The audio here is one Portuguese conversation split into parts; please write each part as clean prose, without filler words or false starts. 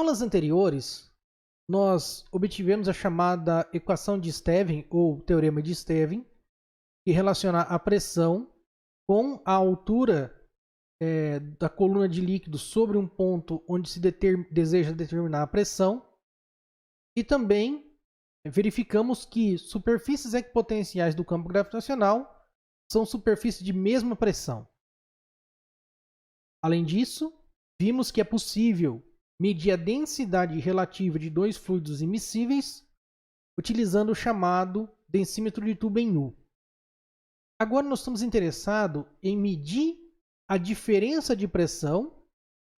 aulas anteriores, nós obtivemos a chamada equação de Stevin, ou teorema de Stevin, que relaciona a pressão com a altura da coluna de líquido sobre um ponto onde se deseja determinar a pressão. E também verificamos que superfícies equipotenciais do campo gravitacional são superfícies de mesma pressão. Além disso, vimos que é possível medir a densidade relativa de dois fluidos immiscíveis utilizando o chamado densímetro de tubo em U. Agora nós estamos interessados em medir a diferença de pressão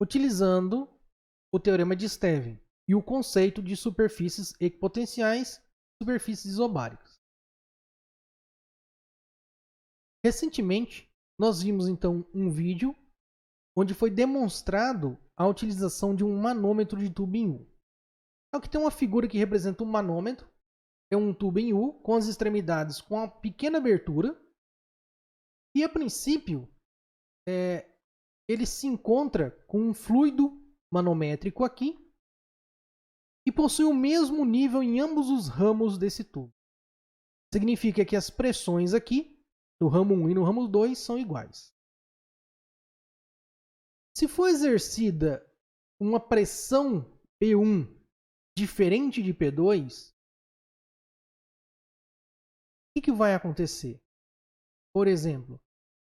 utilizando o teorema de Stevin e o conceito de superfícies equipotenciais e superfícies isobáricas. Recentemente, nós vimos então um vídeo onde foi demonstrado a utilização de um manômetro de tubo em U. Então, aqui tem uma figura que representa um manômetro, é um tubo em U com as extremidades com uma pequena abertura e a princípio ele se encontra com um fluido manométrico aqui e possui o mesmo nível em ambos os ramos desse tubo. Significa que as pressões aqui, no ramo 1 e no ramo 2, são iguais. Se for exercida uma pressão P1 diferente de P2, o que vai acontecer? Por exemplo,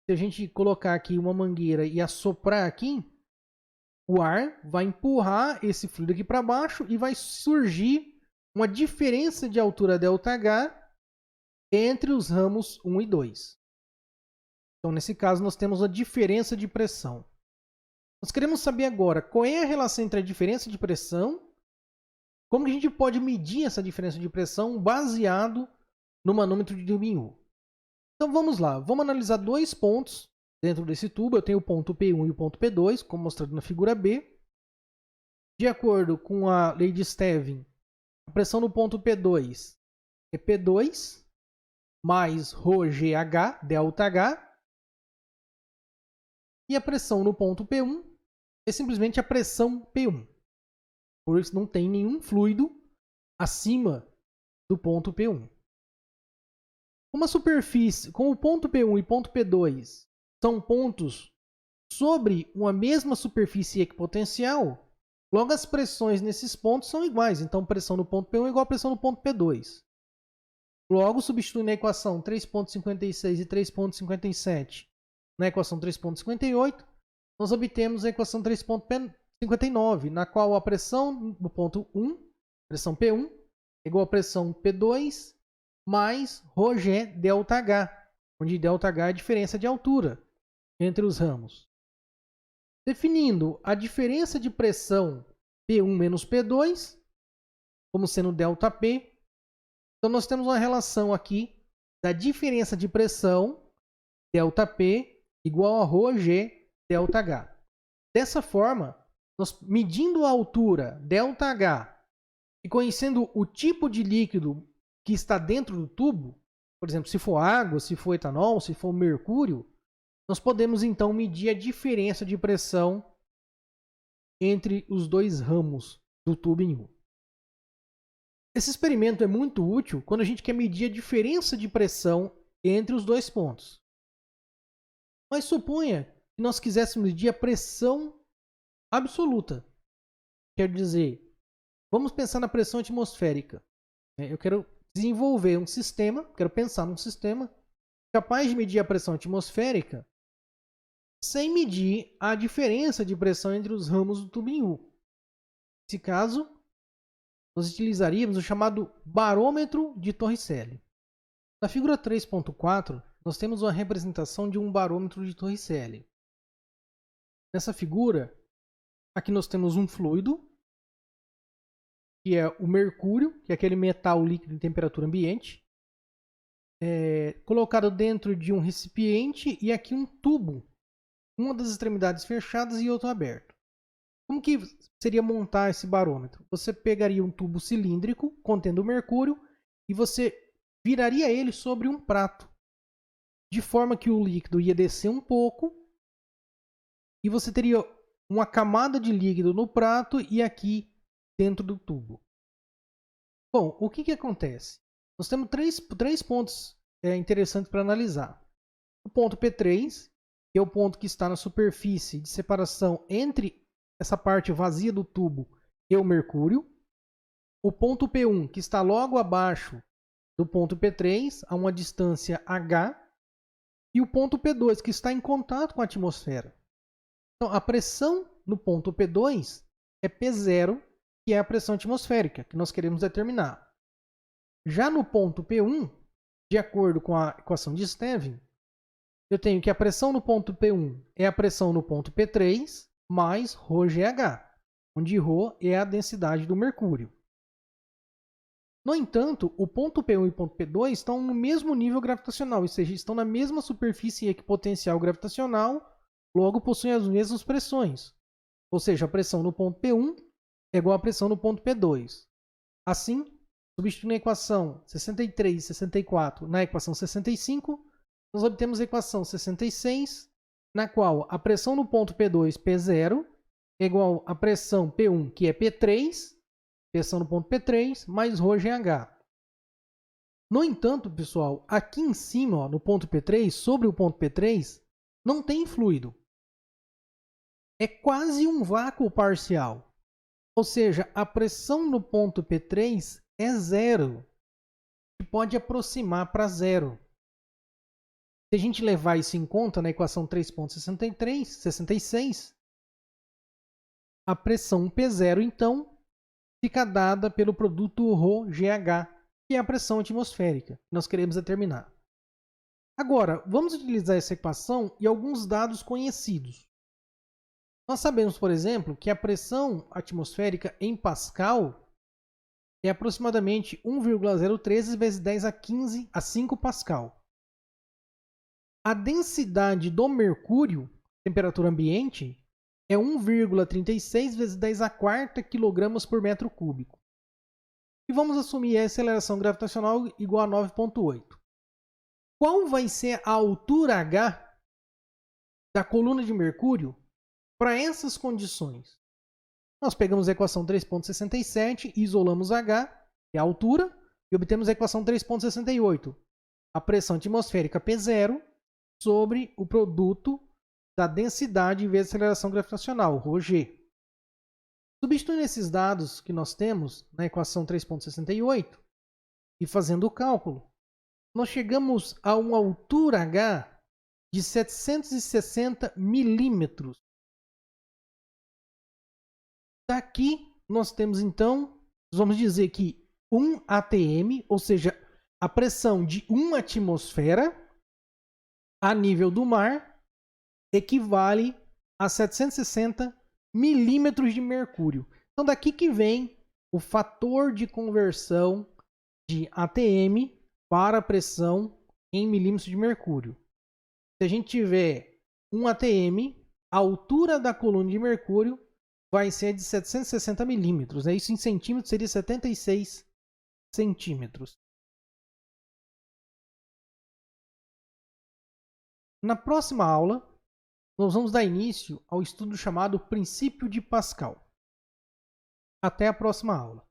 se a gente colocar aqui uma mangueira e assoprar aqui, o ar vai empurrar esse fluido aqui para baixo e vai surgir uma diferença de altura ΔH entre os ramos 1 e 2. Então, nesse caso, nós temos a diferença de pressão. Nós queremos saber agora qual é a relação entre a diferença de pressão, como que a gente pode medir essa diferença de pressão baseado no manômetro de tubo em U. Então vamos lá, vamos analisar dois pontos dentro desse tubo. Eu tenho o ponto P1 e o ponto P2, como mostrado na figura B. De acordo com a lei de Stevin, a pressão no ponto P2 é P2 mais ρgH, ΔH. E a pressão no ponto P1 é simplesmente a pressão P1. Por isso não tem nenhum fluido acima do ponto P1. Uma superfície com o ponto P1 e ponto P2 são pontos sobre uma mesma superfície equipotencial, logo as pressões nesses pontos são iguais. Então, pressão no ponto P1 é igual a pressão no ponto P2. Logo, substituindo a equação 3.56 e 3.57 na equação 3.58, nós obtemos a equação 3.59, na qual a pressão no ponto 1, pressão P1, é igual a pressão P2 mais ρg ΔH, onde ΔH é a diferença de altura entre os ramos. Definindo a diferença de pressão P1 menos P2 como sendo ΔP, então nós temos uma relação aqui da diferença de pressão ΔP igual a ρg ΔH. Dessa forma, nós medindo a altura ΔH e conhecendo o tipo de líquido que está dentro do tubo, por exemplo, se for água, se for etanol, se for mercúrio, nós podemos então medir a diferença de pressão entre os dois ramos do tubo em U. Esse experimento é muito útil quando a gente quer medir a diferença de pressão entre os dois pontos. Mas suponha que nós quiséssemos medir a pressão absoluta. Quer dizer, vamos pensar na pressão atmosférica. Eu quero desenvolver um sistema, quero pensar num sistema capaz de medir a pressão atmosférica sem medir a diferença de pressão entre os ramos do tubo em U. Nesse caso, nós utilizaríamos o chamado barômetro de Torricelli. Na figura 3.4, nós temos uma representação de um barômetro de Torricelli. Nessa figura, aqui nós temos um fluido, que é o mercúrio, que é aquele metal líquido em temperatura ambiente, colocado dentro de um recipiente e aqui um tubo, uma das extremidades fechadas e outro aberto. Como que seria montar esse barômetro? Você pegaria um tubo cilíndrico contendo mercúrio e você viraria ele sobre um prato, de forma que o líquido ia descer um pouco e você teria uma camada de líquido no prato e aqui dentro do tubo. Bom, o que acontece? Nós temos três pontos interessantes para analisar. O ponto P3, que é o ponto que está na superfície de separação entre essa parte vazia do tubo e o mercúrio. O ponto P1, que está logo abaixo do ponto P3, a uma distância H. E o ponto P2, que está em contato com a atmosfera. Então, a pressão no ponto P2 é P0, que é a pressão atmosférica, que nós queremos determinar. Já no ponto P1, de acordo com a equação de Stevin, eu tenho que a pressão no ponto P1 é a pressão no ponto P3 mais ρGH, onde ρ é a densidade do mercúrio. No entanto, o ponto P1 e o ponto P2 estão no mesmo nível gravitacional, ou seja, estão na mesma superfície equipotencial gravitacional, logo possuem as mesmas pressões. Ou seja, a pressão no ponto P1 é igual à pressão no ponto P2. Assim, substituindo a equação 63 e 64 na equação 65, nós obtemos a equação 66, na qual a pressão no ponto P2, P0, é igual à pressão P1, que é P3, pressão no ponto P3, mais ρGH. No entanto, pessoal, aqui em cima, ó, no ponto P3, sobre o ponto P3, não tem fluido. É quase um vácuo parcial. Ou seja, a pressão no ponto P3 é zero. E pode aproximar para zero. Se a gente levar isso em conta na equação 3.66, a pressão P0, então, fica dada pelo produto ρGH, que é a pressão atmosférica que nós queremos determinar. Agora, vamos utilizar essa equação e alguns dados conhecidos. Nós sabemos, por exemplo, que a pressão atmosférica em Pascal é aproximadamente 1,013 vezes 10 a 15 a 5 Pascal. A densidade do mercúrio, temperatura ambiente, é 1,36 vezes 10 a quarta kg por metro cúbico. E vamos assumir a aceleração gravitacional igual a 9,8. Qual vai ser a altura H da coluna de mercúrio para essas condições? Nós pegamos a equação 3.67 e isolamos H, que é a altura, e obtemos a equação 3.68, a pressão atmosférica P0 sobre o produto da densidade vezes aceleração gravitacional, ρg. Substituindo esses dados que nós temos na equação 3.68 e fazendo o cálculo, nós chegamos a uma altura H de 760 milímetros. Daqui nós temos então, vamos dizer que 1 atm, ou seja, a pressão de uma atmosfera a nível do mar, equivale a 760 milímetros de mercúrio. Então daqui que vem o fator de conversão de atm para a pressão em milímetros de mercúrio. Se a gente tiver 1 atm, a altura da coluna de mercúrio vai ser de 760 milímetros. Isso em centímetros seria 76 centímetros. Na próxima aula, nós vamos dar início ao estudo chamado Princípio de Pascal. Até a próxima aula.